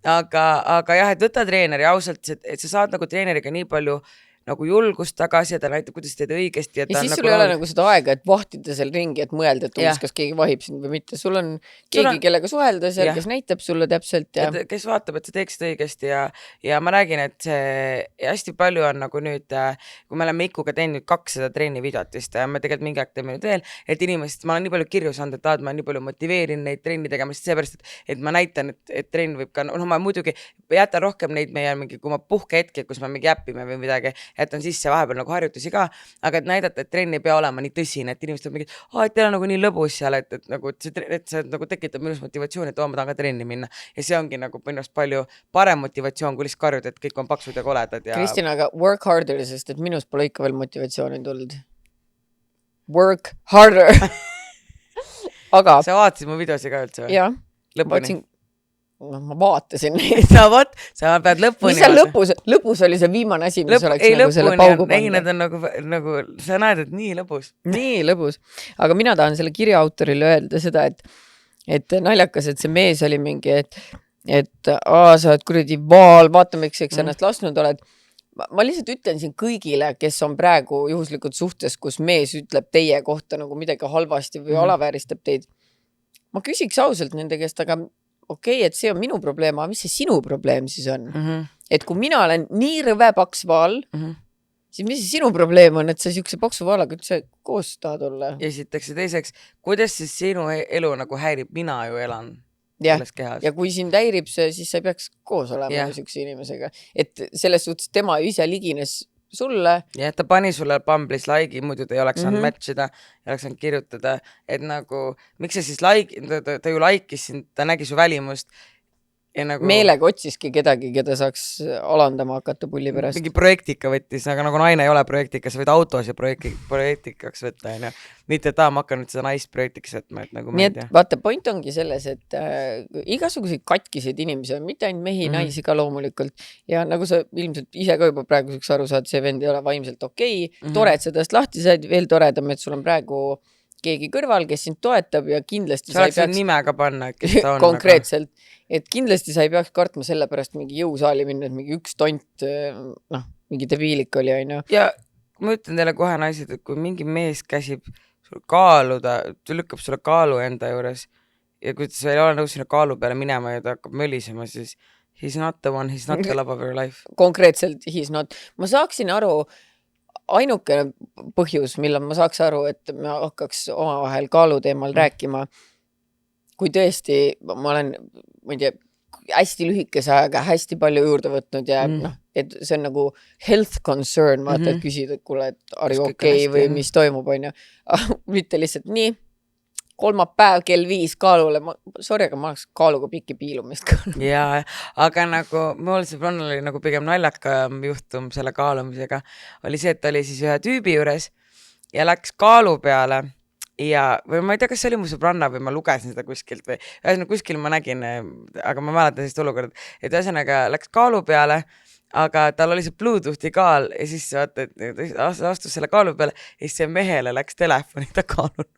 Aga jah, et võtta treeneri ausalt, et sa saad nagu treeneriga nii palju nagu julgust tagasi ja ta näitab, kuidas teed õigesti. Ja siis sul ei ole nagu seda aega, et vahtida seal ringi, et mõelda, et kas keegi vahib sind või mitte. Sul on keegi, kellega suhelda seal, kes näitab sulle täpselt. Ja... kes vaatab, et sa teeksid õigesti ja ma räägin, et see hästi palju on nagu nüüd, kui me oleme Ikuga teinud 200 treenivideot vist ja me tegelikult mingi aeg teeme nüüd veel, et inimesed, ma olen nii palju kirju saanud, et ma nii palju motiveerin neid trenni tegema, seepärast, et ma näitan, et trenn võib ka, ma muidugi jätan rohkem neid meie mingi, kui ma puhkehetki, kus me mingi äppime või midagi, jätan sisse vahepeal nagu harjutusi ka, aga et näidata, et trenn ei pea olema nii tõsine, et inimesed on mingi, et teil on nagu nii lõbus seal, et see nagu tekitab minus motivatsiooni, et ma tahan ka trenni minna. Ja see ongi nagu minust palju parem motivatsioon, kui lihtsalt karjud, et kõik on paksud ja koledad. Ja... Kristina, aga work harder, sest et minust pole ikka veel motivatsiooni tulnud. Work harder. Aga... Sa vaatasid mu videosi ka üldse või? Jah. Lõpuni. Ma vaatasin neid. Sa pead lõpuni. Mis seal lõpus oli see viimane asi, mis oleks nagu selle paugu pannud? Ei, need on nagu, sa näed, et nii lõbus. Nii lõbus. Aga mina tahan selle kirja autorile öelda seda, et naljakas, et see mees oli mingi, et sa oled kuradi vaal, vaatame, eks ennast lasknud oled. Ma lihtsalt ütlen siin kõigile, kes on praegu juhuslikult suhtes, kus mees ütleb teie kohta nagu midagi halvasti või alavääristab teid. Ma küsiks ausalt nende käest, aga okei, et see on minu probleem, aga mis see sinu probleem siis on? Et kui mina olen nii rõve paks vaal, siis mis see sinu probleem on, et sa siukse paksu vaalaga üldse koos tahad olla? Esiteks ja teiseks, kuidas siis sinu elu nagu häirib, mina ju elan selles kehas. Ja kui sind häirib see, siis sa ei peaks koos olema siukse inimesega. Et selles suhtes tema ise ligines sulle. Ja ta pani sulle Bumble'is like'i, muidu ta ei oleks saanud matchida, ei oleks saanud kirjutada, et nagu, miks sa siis ta ju like'is sind, ta nägi su välimust. Nagu... Meelega otsiski kedagi, keda saaks alandama hakata pulli pärast. Mingi projektika võttis, aga nagu naine ei ole projektika, sa võid autos ja projektikaks võtta. Mitte, et ma hakkan nüüd seda naist projektiks võtma. Nagu nii et vaata, point ongi selles, et igasuguseid katkiseid inimesi on, mitte ainult mehi, naisi ka loomulikult. Ja nagu sa ilmselt ise ka juba praeguseks aru saad, see vend ei ole vaimselt okei. Tore, et sa tast lahti said, veel toredam, et sul on praegu keegi kõrval, kes sind toetab ja kindlasti sa ei peaks nimega panna, et kes ta on. Konkreetselt, et kindlasti sa ei peaks kartma selle pärast mingi jõusaali minna, et mingi üks tont, mingi debiilik oli, on ju. Ja ma ütlen teile kohe naised, et kui mingi mees käsib sul kaaluda, ta lükkab sulle kaalu enda juures ja kui sa ei ole nõus sinna kaalu peale minema ja ta hakkab mölisema, siis he's not the one, he's not the love of your life. Konkreetselt he's not. Ma saaksin aru, ainukene põhjus, millal ma saaks aru, et ma hakkaks omavahel kaalu teemal rääkima, kui tõesti ma olen, ma ei tea, hästi lühikese ajaga hästi palju juurde võtnud ja et see on nagu health concern, vaata, et küsid, et kuule, et are you okay või mis toimub, on ju. Mitte lihtsalt nii, kolmapäev kell 5 kaalule, sorry, aga ma oleks kaaluga pikki piilumist ka. Jaa, aga nagu mul see Bronnal oli nagu pigem naljaka juhtum selle kaalumisega, oli see, et ta oli siis ühe tüübi juures ja läks kaalu peale ja, või ma ei tea, kas see oli mu sõbranna või ma lugesin seda kuskilt või ühesõnaga kuskil ma nägin, aga ma mäletan sellist olukorda, et ühesõnaga läks kaalu peale, aga tal oli see Bluetoothi kaal ja siis vaata, et astus selle kaalu peale ja siis see mehele läks telefoni ta kaalunud.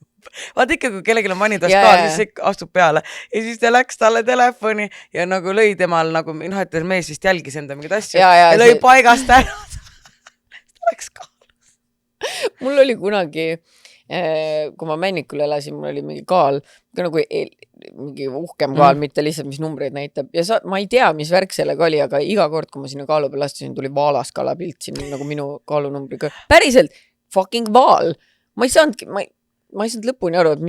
Vaata ikka, kui kellelgi on manitas kaal, siis see astub peale ja siis ta läks talle telefoni ja nagu lõi temal nagu, et mees vist jälgis enda mingid asju ja lõi paigast ära. Ta läks kaalus. Mul oli kunagi, kui ma Männikul elasin, mul oli mingi kaal, nagu mingi uhkem kaal, mitte lihtsalt, mis numbreid näitab. Ja ma ei tea, mis värk sellega oli, aga iga kord, kui ma sinna kaalu peal astusin, tuli vaalaskala pilt siin nagu minu kaalunumbriga. Päriselt, fucking vaal. Ma ei saanud lõpuni aru, et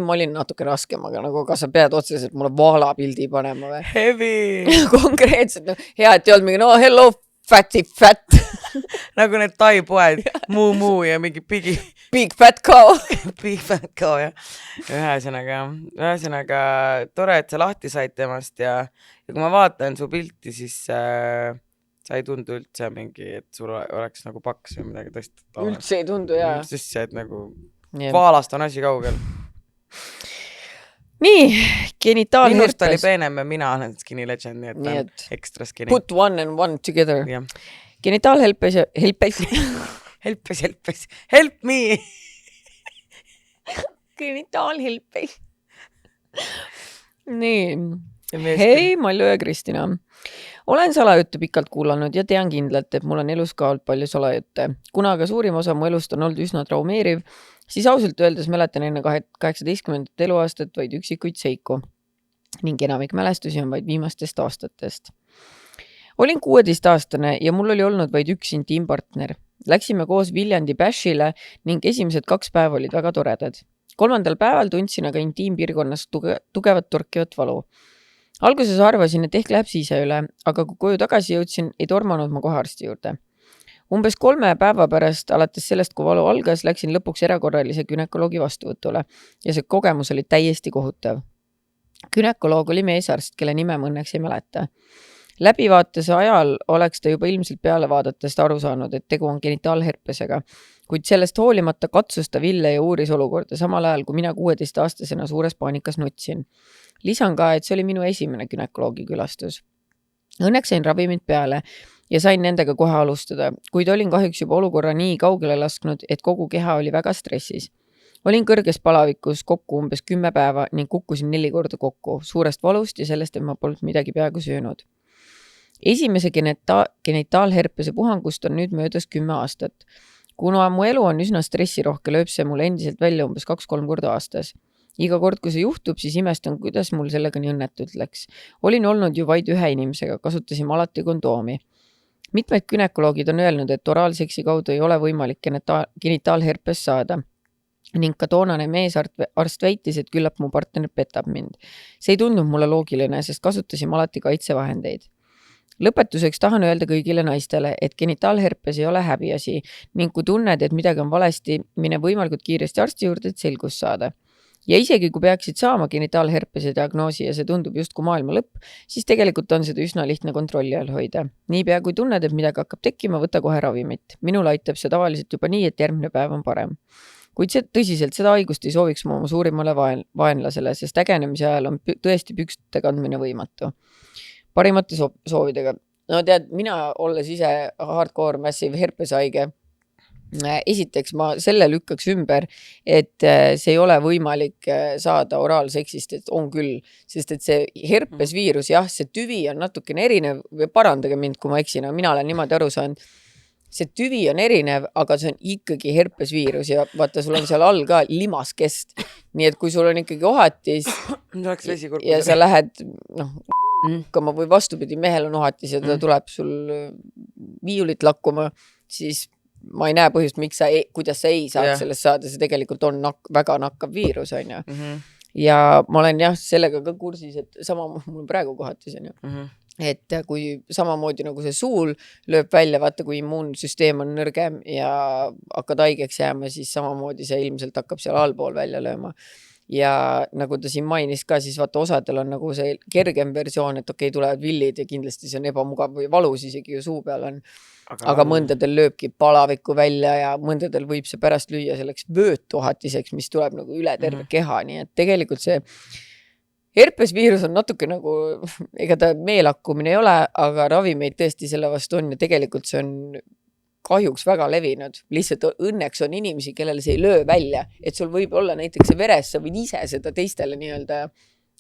ma olin natuke raskem, aga nagu kas sa pead otseselt mulle vaala pildi panema või? Heavy! Konkreetselt, hea, et ei olnud mingi, no hello, fatty fat. nagu need Tai poed, Muu ja mingi Big fat cow. Big fat cow, jah. Ühesõnaga tore, et sa lahti said temast ja kui ma vaatan su pilti, siis sa ei tundu üldse mingi, et sul oleks nagu paks või midagi tõesti. Üldse ei tundu, jaa. Sest see, et nagu vaalast on asi kaugel. Nii, genitaalherpes. Minust oli peenem ja mina olen skinny legend, nii et ta on extra skinny. Put one and one together. Yeah. Genitaalhelpes ja Help me! Genitaalhelpes. Nii. Hei, Malju ja Kristina. Olen salajuttu pikalt kuulanud ja tean kindlalt, et mul on elus ka olnud palju salajutte. Kuna aga suurim osa mu elust on olnud üsna traumeeriv, siis ausalt öeldes mäletan enne 18. eluaastat vaid üksikuid seiku ning enamik mälestusi on vaid viimastest aastatest. Olin 16-aastane ja mul oli olnud vaid üks intiimpartner. Läksime koos Viljandi Bashile ning esimesed 2 päeva olid väga toredad. 3. päeval tundsin aga intiimpiirkonnas tugevat torkivat valu. Alguses arvasin, et ehk läheb siise üle, aga kui koju tagasi jõudsin, ei tormanud ma kohe arsti juurde. Umbes 3 päeva pärast, alates sellest, kui valu algas, läksin lõpuks erakorralise günekoloogi vastuvõtule ja see kogemus oli täiesti kohutav. Gynekoloog oli meesarst, kelle nime ma õnneks ei mäleta. Läbivaatese ajal oleks ta juba ilmselt peale vaadatest aru saanud, et tegu on genitaalherpesega, kuid sellest hoolimata katsus ta Ville ja uuris olukorda samal ajal, kui mina 16-aastasena suures paanikas nutsin. Lisan ka, et see oli minu esimene günekoloogi külastus. Õnneks sain ravimid peale ja sain nendega kohe alustada, kuid olin kahjuks juba olukorra nii kaugele lasknud, et kogu keha oli väga stressis. Olin kõrges palavikus kokku umbes 10 päeva ning kukkusin 4 korda kokku, suurest valust ja sellest, et ma polnud midagi peaaegu söönud. Esimese genitaalherpese puhangust on nüüd möödas 10 aastat. Kuna mu elu on üsna stressirohke, lööb see mulle endiselt välja umbes 2-3 korda aastas. Iga kord, kui see juhtub, siis imestan, kuidas mul sellega nii õnnetult läks. Olin olnud ju vaid ühe inimesega, kasutasime alati kondoomi. Mitmed gynekoloogid on öelnud, et oraalseksi kaudu ei ole võimalik genitaalherpes saada. Ning ka toonane meesarst väitis, et küllap mu partner petab mind. See ei tundunud mulle loogiline, sest kasutasime alati kaitsevahendeid. Lõpetuseks tahan öelda kõigile naistele, et genitaalherpes ei ole häbiasi ning kui tunned, et midagi on valesti, mine võimalikult kiiresti arsti juurde, et selgust saada. Ja isegi kui peaksid saama genitaalherpese diagnoosi ja see tundub justkui maailma lõpp, siis tegelikult on seda üsna lihtne kontrolli all hoida. Niipea kui tunned, et midagi hakkab tekkima, võta kohe ravimit. Minul aitab see tavaliselt juba nii, et järgmine päev on parem. Kuid tõsiselt seda haigust ei sooviks ma oma suurimale vaenlasele, sest ägenemise ajal on tõesti pükste kandmine võimatu. Parimate soovidega. No tead, mina olles ise hardcore massive herpeshaige, esiteks ma selle lükkaks ümber, et see ei ole võimalik saada oraalseksist, et on küll, sest et see herpesviirus, jah, see tüvi on natukene erinev, parandage mind, kui ma eksin, aga mina olen niimoodi aru saanud, see tüvi on erinev, aga see on ikkagi herpesviirus ja vaata, sul on seal all ka limaskest. Nii et kui sul on ikkagi ohatis ja sa lähed, või vastupidi, mehel on ohatis ja ta tuleb sul viiulit lakkuma, siis ma ei näe põhjust, kuidas sa ei saad sellest saada, see tegelikult on väga nakkav viirus, on ju. Ja ma olen jah sellega ka kursis, et sama mul praegu kohatis on ju. Et kui samamoodi nagu see suul lööb välja, vaata kui immuunsüsteem on nõrgem ja hakkad haigeks jääma, siis samamoodi see ilmselt hakkab seal allpool välja lööma. Ja nagu ta siin mainis ka, siis vaata osadel on nagu see kergem versioon, et okei, tulevad villid ja kindlasti see on ebamugav või valus isegi ju suu peal on. Aga mõndadel lööbki palavikku välja ja mõndadel võib see pärast lüüa selleks vöötuhatiseks, mis tuleb nagu üle terve keha, nii et tegelikult see herpesviirus on natuke nagu, ega ta meelakkumine ei ole, aga ravimeid tõesti selle vastu on ja tegelikult see on kahjuks väga levinud. Lihtsalt õnneks on inimesi, kellele see ei löö välja, et sul võib olla näiteks see veres, sa võid ise seda teistele nii-öelda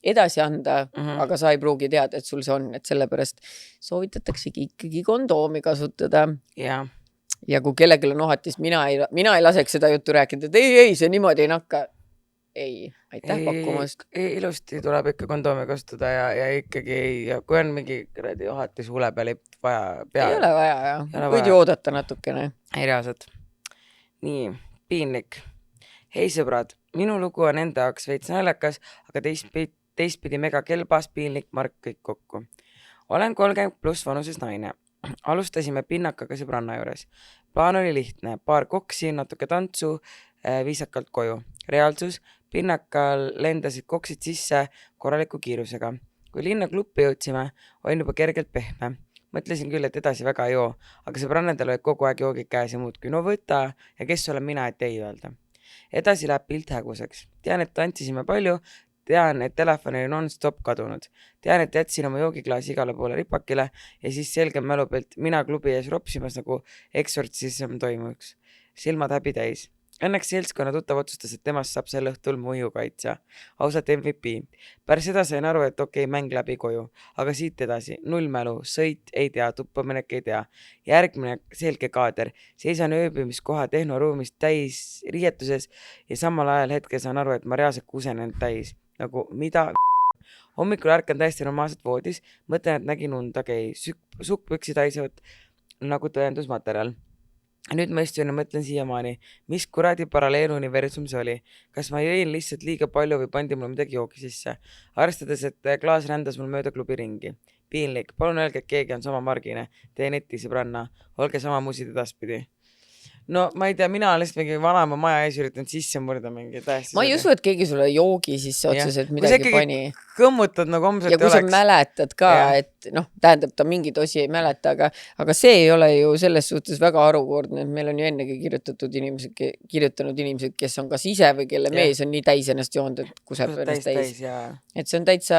edasi anda, aga sa ei pruugi teada, et sul see on, et sellepärast soovitataksegi ikkagi kondoomi kasutada. Ja kui kellelgi on ohatis, mina ei laseks seda juttu rääkida, et ei, see niimoodi ei nakka. Ei, aitäh pakkumast. Ilusti tuleb ikka kondoomi kasutada ja ikkagi kui on mingi kredi ohatis huule peal ei vaja ei ole vaja, jah. Võid ju oodata natukene. Ei reaalselt. Nii, piinlik. Hei sõbrad, minu lugu on enda jaoks veits naljakas, aga teistpidi mega kelbas, piinlik, mark kõik kokku. Olen 30+ vanuses naine. Alustasime pinnakaga sõbranna juures. Plaan oli lihtne, paar koksi, natuke tantsu, viisakalt koju. Reaalsus, pinnakal lendasid koksid sisse korraliku kiirusega. Kui linna kluppi jõudsime, olin juba kergelt pehme. Mõtlesin küll, et edasi väga ei joo, aga sõbrannadel olid kogu aeg joogid käes ja muudki. No võta ja kes olen mina, et ei öelda. Edasi läheb pilt häguseks. Tean, et tantsisime palju, tean, et telefon oli non-stop kadunud. Tean, et jätsin oma joogiklaasi igale poole ripakile ja siis selge mälupilt mina klubi ees ropsimas nagu eksortsism toimuks. Silmad häbi täis. Õnneks seltskonna tuttav otsustas, et temast saab sel õhtul mu ihukaitsja. Ausalt MVP. Pärast seda sain aru, et okei, mäng läbi koju. Aga siit edasi. Null mälu, sõit ei tea, tuppaminek ei tea. Järgmine selge kaader. Seisan ööbimiskoha tehnoruumis täis riietuses ja samal ajal hetkel saan aru, et ma reaalselt kusen end täis. Nagu mida hommikul ärkan täiesti normaalselt voodis. Mõtlen, et nägin und, aga ei. Sukkpüksi taisevad nagu tõendusmaterjal. Nüüd ma istun ja mõtlen siiamaani, mis kuradi paralleeluniversum see oli. Kas ma jõin lihtsalt liiga palju või pandi mul midagi joogi sisse? Arvestades, et klaas rändas mul mööda klubi ringi. Piinlik. Palun öelge, et keegi on sama margine. Tee netisõbranna. Olge sama musid edaspidi. No ma ei tea, mina olen lihtsalt mingi vanema maja ees üritanud sisse murda mingi täiesti. Ma ei usu, et keegi sulle joogi sisse otseselt midagi pani. Kõmmutad nagu homselt ja kui sa mäletad ka, et noh, tähendab ta mingid osi ei mäleta, aga see ei ole ju selles suhtes väga harukordne, et meil on ju ennegi kirjutanud inimesed, kes on kas ise või kelle mees on nii täis ennast joonud, et kuseb ennast täis. Et see on täitsa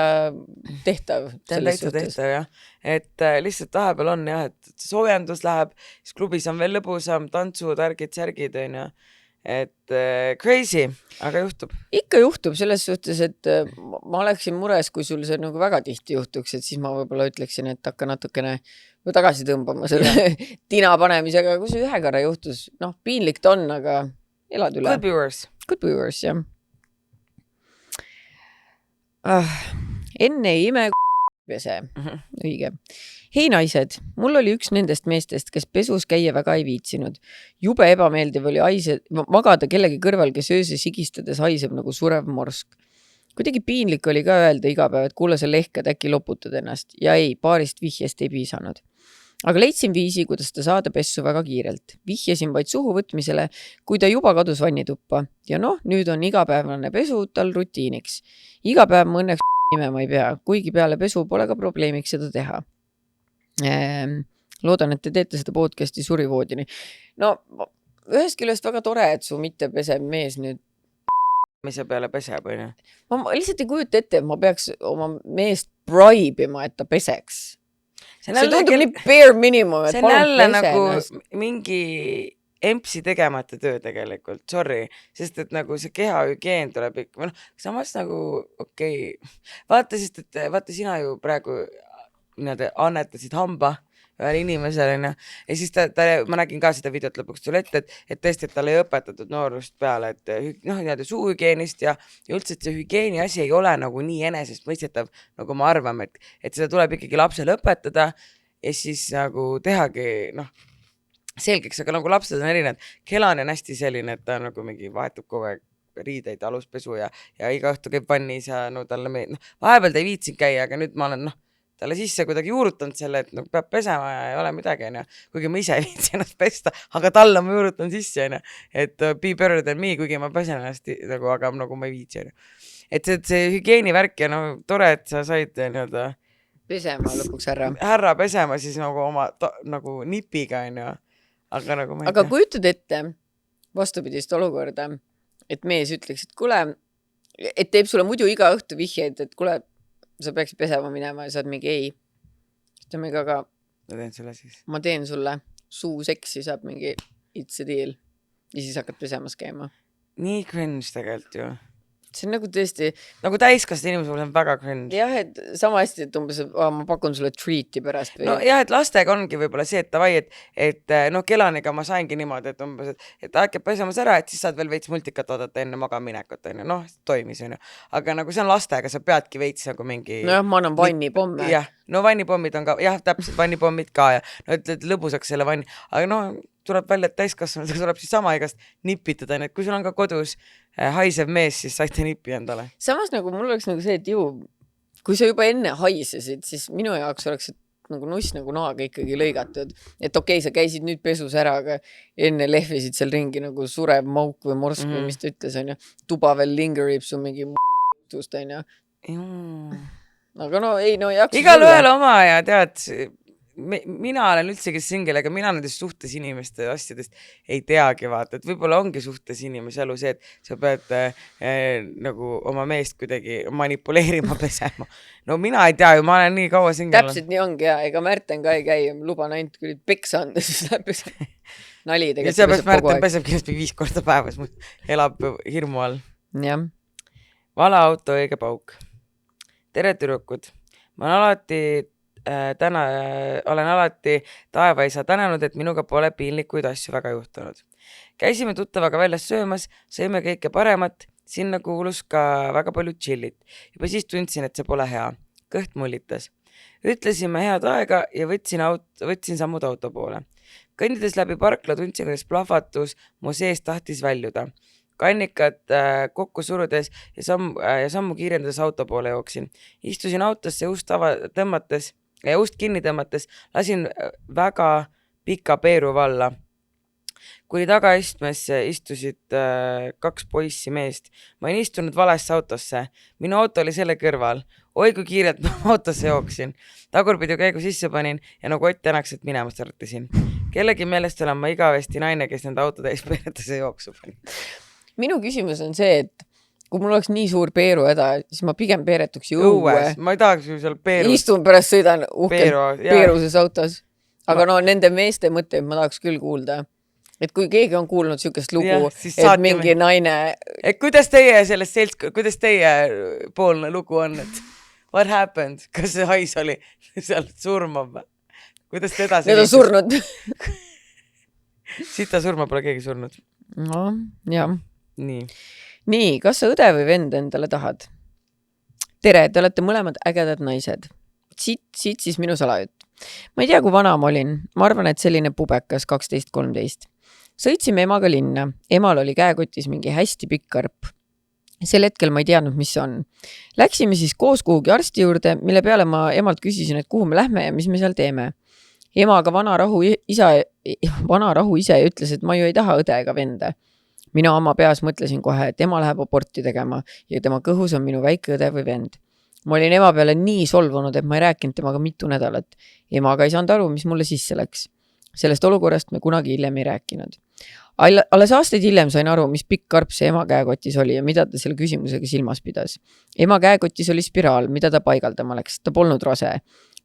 tehtav. See on täitsa tehtav, jah. Et lihtsalt vahepeal on jah, et soojendus läheb, siis klubis on veel lõbusam, tantsu, tärgid, särgid, on ju. Et crazy, aga juhtub. Ikka juhtub selles suhtes, et ma oleksin mures, kui sul see nagu väga tihti juhtuks, et siis ma võib-olla ütleksin, et hakka natukene tagasi tõmbama selle tina panemisega, kui see ühe korra juhtus, noh, piinlik ta on, aga elad üle. Could be worse. Could be worse, jah. Enne ei ime pese. Õige. Hei naised, mul oli üks nendest meestest, kes pesus käia väga ei viitsinud. Jube ebameeldiv oli magada kellegi kõrval, kes ööse sigistades haiseb nagu surev morsk. Kuidagi piinlik oli ka öelda iga päev, et kuule sa lehkad, äkki loputad ennast. Ja ei, paarist vihjest ei piisanud. Aga leidsin viisi, kuidas ta saada pessu väga kiirelt. Vihjasin vaid suhu võtmisele, kui ta juba kadus vannituppa. Ja noh, nüüd on igapäevane pesu tal rutiiniks. Iga päev ma õnneks imema ei pea, kuigi peale pesu pole ka probleemiks seda teha. Loodan, et te teete seda podcasti surivoodini. No, ühest küljest väga tore, et su mitte pesev mees nüüd mis see peale peseb, on ju? Ma lihtsalt ei kujuta ette, et ma peaks oma meest braibima, et ta peseks. See tundub nii bare minimum, et palun pese nagu ennast. Mingi empsi tegemata töö tegelikult, sorry, sest et nagu see kehahügieen tuleb ikka, samas nagu okei. Vaata, sest et vaata sina ju praegu annetasid hamba ühele inimesele ja siis ma nägin ka seda videot lõpuks tule ette, et tõesti, et talle ei õpetatud noorust peale, et suuhügieenist ja üldse, et see hügieeni asi ei ole nagu nii enesest mõistetav, nagu ma arvan, et seda tuleb ikkagi lapsele õpetada ja siis nagu tehagi selgeks, aga nagu lapsed on erinevad. Kelan on hästi selline, et ta nagu mingi vahetub kogu aeg riideid, aluspesu ja iga õhtu käib vannis ja talle vahepeal ta ei viitsinud käia, aga nüüd ma olen talle sisse kuidagi juurutanud selle, et peab pesema ja ei ole midagi, kuigi ma ise ei viitsi ennast pesta, aga talle ma juurutan sisse, et be better than me, kuigi ma pesen ennast, aga nagu ma ei viitsi. Et see hügieenivärk ja tore, et sa said pesema lõpuks härra pesema siis nagu oma nagu nipiga, aga nagu ma ei tea. Kujutad ette vastupidist olukorda, et mees ütleks, et kuule, et teeb sulle muidu iga õhtu vihjeid, et kuule, sa peaksid pesema minema ja saad mingi ei. Aga ma teen sulle suuseksi, saab mingi it's a deal ja siis hakkad pesemas käima. Nii cringe tegelikult ju. See on nagu tõesti nagu täiskasvanud inimesel on väga cringe. Jah, et sama hästi, et umbes ma pakun sulle treati pärast või... No jah, et lastega ongi võib-olla see, et tavai, et Kelaniga ma saingi niimoodi, et umbes, et äkki pesemas ära, et siis saad veel veits multikat oodata enne magaminekut, toimis, aga nagu see on lastega, sa peadki veits nagu mingi... Nojah, ma annan vannipomme. Jah, vannipommid on ka, jah, täpselt vannipommid ka ja ütled lõbusaks selle vanni, aga tuleb välja, et täiskasvanud tuleb siis sama igast nipitada, et kui sul on ka kodus haisev mees, siis saite nipi endale. Samas nagu mul oleks nagu see, et kui sa juba enne haisesid, siis minu jaoks oleks, et nagu nuss nagu naaga ikkagi lõigatud. Et okei, sa käisid nüüd pesus ära, aga enne lehvisid seal ringi nagu surev mauk või morsk või mis ta ütles, on ju. Tuba veel lingerib su mingi tust, on ju. Aga no ei, no jaksu igal ühel oma ja tead, mina olen üldsegi singel, aga mina nendest suhtes inimeste asjadest ei teagi vaata, et võib-olla ongi suhtes inimese elu see, et sa pead nagu oma meest kuidagi manipuleerima pesema. No mina ei tea ju, ma olen nii kaua singel. Täpselt nii ongi ja, ega Märten ka ei käi, luban ainult kui peksa anda, siis läheb nali tegelikult. Ja seepärast Märten peseb kindlasti 5 korda päevas, elab hirmu all. Jah. Vala auto õige pauk. Tere tüdrukud. Ma olen alati taevaisa tänanud, et minuga pole piinlikuid asju väga juhtunud. Käisime tuttavaga väljas söömas, sõime kõike paremat, sinna kuulus ka väga palju chillit. Juba siis tundsin, et see pole hea. Kõht mullitas. Ütlesime head aega ja võtsin sammud auto poole. Kõndides läbi parkla tundsin, kuidas plahvatus mu sees tahtis väljuda. Kannikad kokku surudes ja sammu kiirendades auto poole jooksin. Istusin autosse ust kinni tõmmates, lasin väga pika peeru valla. Kuni tagaistmesse istusid 2 poissi meest. Ma ei istunud valesse autosse. Minu auto oli selle kõrval. Oi kui kiirelt ma autosse jooksin. Tagurpidu käigu sisse panin ja nagu Ott Tänakselt minema startisin. Kellegi meelest olen ma igavesti naine, kes nende auto täis peeretuse jooksu pani. Minu küsimus on see, et kui mul oleks nii suur peeru häda, siis ma pigem peeretuks õue. Ma ei tahaks ju seal peerus. Istun pärast sõidan uhkelt peeruses autos. Aga no nende meeste mõtteid ma tahaks küll kuulda. Et kui keegi on kuulnud sükest lugu, et mingi naine... Et kuidas teie poolne lugu on? Et what happened? Kas see hais oli seal surmav? Kuidas te edasi? Need on surnud. Sita surma pole keegi surnud. No, jah. Nii, kas sa õde või vend endale tahad? Tere, te olete mõlemad ägedad naised. Siit siis minu salajutt. Ma ei tea, kui vana ma olin. Ma arvan, et selline pubekas 12-13. Sõitsime emaga linna. Emal oli käekotis mingi hästi pikk karp. Sel hetkel ma ei teadnud, mis see on. Läksime siis koos kuhugi arsti juurde, mille peale ma emalt küsisin, et kuhu me lähme ja mis me seal teeme. Emaga vana rahu ise ütles, et ma ju ei taha õde ega vende. Mina oma peas mõtlesin kohe, et ema läheb aborti tegema ja tema kõhus on minu väike õde või vend. Ma olin ema peale nii solvunud, et ma ei rääkinud temaga mitu nädalat. Emaga ei saanud aru, mis mulle sisse läks. Sellest olukorrast me kunagi hiljem ei rääkinud. Alles aastaid hiljem sain aru, mis pikk karp see ema käekotis oli ja mida ta selle küsimusega silmas pidas. Ema käekotis oli spiraal, mida ta paigaldama läks. Ta polnud rase.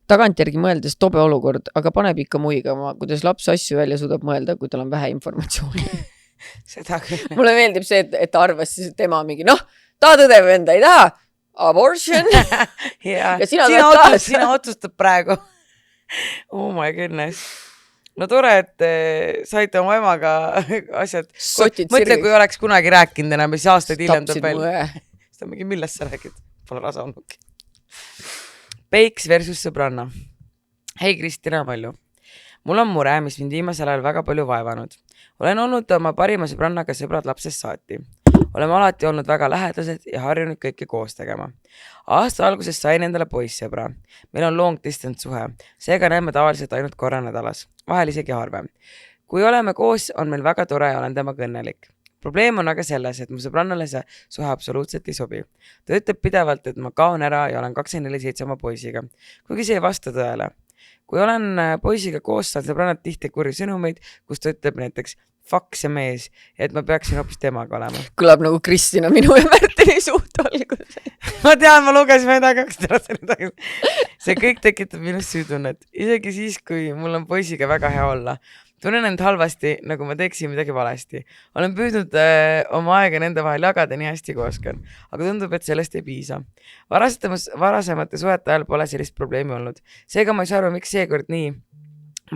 Tagantjärgi mõeldes tobe olukord, aga paneb ikka muigama, kuidas laps asju välja suudab mõelda, kui tal on vähe informatsiooni. Seda küll. Mulle meeldib see, et arvas siis, et tema mingi, tahad õde või enda, ei taha? Abortion. ja sina otsustad praegu. Oh my goodness. No tore, et saite oma emaga asjad. Mõtle, kui oleks kunagi rääkinud enam, siis aastaid hiljem tuleb veel. Seda mingi, millest sa räägid? Pole rasa olnudki. Peiks versus sõbranna. Hei Kristina Malju. Mul on mure, mis mind viimasel ajal väga palju vaevanud. Olen olnud oma parima sõbrannaga sõbrad lapsest saati. Oleme alati olnud väga lähedased ja harjunud kõike koos tegema. Aasta alguses sain endale poissõbra. Meil on long distance suhe. Seega näeme tavaliselt ainult korra nädalas. Vahel isegi harvem. Kui oleme koos, on meil väga tore ja olen temaga õnnelik. Probleem on aga selles, et mu sõbrannale see suhe absoluutselt ei sobi. Ta ütleb pidevalt, et ma kaon ära ja olen 24/7 oma poisiga. Kuigi see ei vasta tõele. Kui olen poisiga koos, saan sõbrannad tihti kurri sõnumeid, kus ta ütleb näiteks fuck see mees, et ma peaksin hoopis temaga olema. Kõlab nagu Kristina minu ja Märteni suht alguses. Ma tean, ma lugesin midagi, see kõik tekitab minust süütunnet. Isegi siis, kui mul on poisiga väga hea olla. Tunnen end halvasti, nagu ma teeksin midagi valesti. Olen püüdnud oma aega nende vahel jagada nii hästi kui oskan, aga tundub, et sellest ei piisa. Varasemate suhete ajal pole sellist probleemi olnud. Seega ma ei saa aru, miks seekord nii.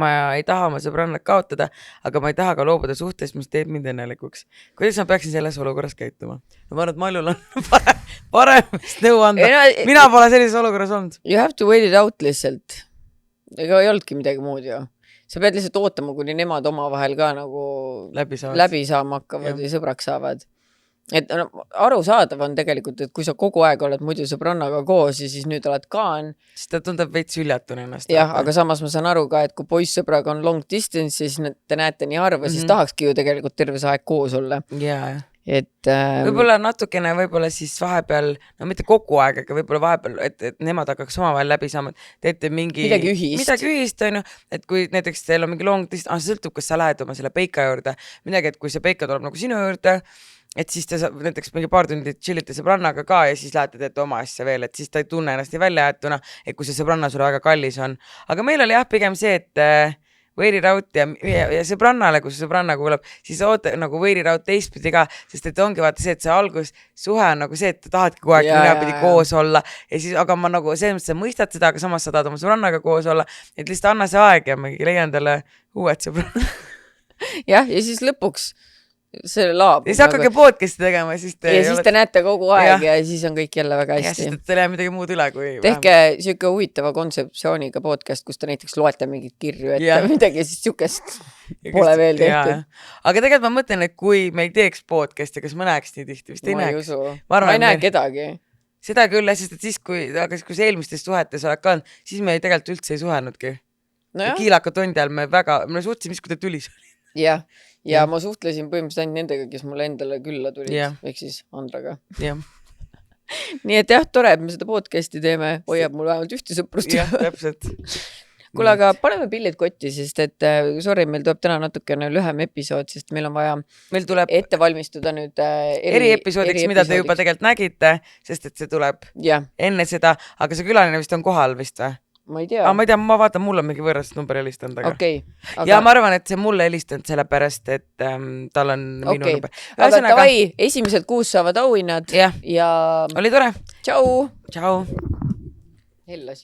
Ma ei taha oma sõbrannat kaotada, aga ma ei taha ka loobuda suhtest, mis teeb mind õnnelikuks. Kuidas ma peaksin selles olukorras käituma? Ma arvan, et Maljul on paremist nõu anda. Mina pole sellises olukorras olnud. You have to wait it out lihtsalt. Ega ei olnudki midagi muud ju. Sa pead lihtsalt ootama, kuni nemad oma vahel ka nagu läbi saama hakkavad ja sõbraks saavad. et no, arusaadav on tegelikult, et kui sa kogu aeg oled muidu sõbrannaga koos ja siis nüüd oled kaan. Siis ta tundab veits üljatuna ennast. Jah, aga samas ma saan aru ka, et kui poissõbraga on long distance, siis te näete nii harva, siis tahakski ju tegelikult terve see aeg koos olla. Jaa. Et võib-olla natukene, võib-olla siis vahepeal, no mitte kogu aeg, aga võib-olla vahepeal, et nemad hakkaks omavahel läbi saama, teete midagi ühist, on ju, et kui näiteks teil on mingi long distance, sõltub, kas sa lähed oma selle peika juurde, midagi, et kui see peika tuleb nagu sinu juurde, et siis ta saab näiteks mingi paar tundi chillite sõbrannaga ka ja siis lähete teete oma asja veel, et siis ta ei tunne ennast nii väljajäetuna, et kui see sõbranna sulle väga kallis on. Aga meil oli jah pigem see, et veeriraut ja sõbrannale, kui sõbranna kuulab, siis oota nagu veeriraut teistpidi ka, sest et ongi vaata see, et see algussuhe on nagu see, et tahadki kogu aeg minapidi koos olla ja siis, aga ma nagu selles mõttes, sa mõistad seda, aga samas sa tahad oma sõbrannaga koos olla, et lihtsalt anna see aeg ja ma leian talle uued sõbrannad. Jah, ja siis lõpuks see laabub. Ja siis hakkage podcasti tegema. Siis te näete kogu aeg ja siis on kõik jälle väga hästi. Ja siis teil jää midagi muud üle kui tehke siuke huvitava kontseptsiooniga podcast, kus te näiteks loete mingit kirju ette midagi, siis siukest pole veel tehtud. Aga tegelikult ma mõtlen, et kui me ei teeks podcasti, kas ma näeks nii tihti, vist ei näeks. Ma ei näe kedagi. Seda küll, sest et siis, kui see eelmistes suhetes oled ka, siis me tegelikult üldse ei suhenudki. Kiilaka tondi all me suhtlesime, mis kui ta tülis oli. Jah. Ja ma suhtlesin põhimõtteliselt ainult nendega, kes mulle endale külla tulid, ehk siis Andraga. Nii et jah, tore, et me seda podcasti teeme, hoiab mul vähemalt ühte sõprust. Jah, täpselt. Kuule, aga paneme pillid kotti, sest et sorry, meil tuleb täna natukene lühem episood, sest meil on vaja ette valmistuda nüüd eriepisoodiks, mida te juba tegelikult nägite, sest et see tuleb enne seda, aga see külaline vist on kohal vist või? Ma ei tea. Ma vaatan, mul on mingi võõrast number helistanud. Aga... Ja ma arvan, et see mulle helistanud sellepärast, et tal on minu number. Aga tavai, esimesed 6 saavad auhinnad. Ja oli tore. Tšau. Tšau. Hellas.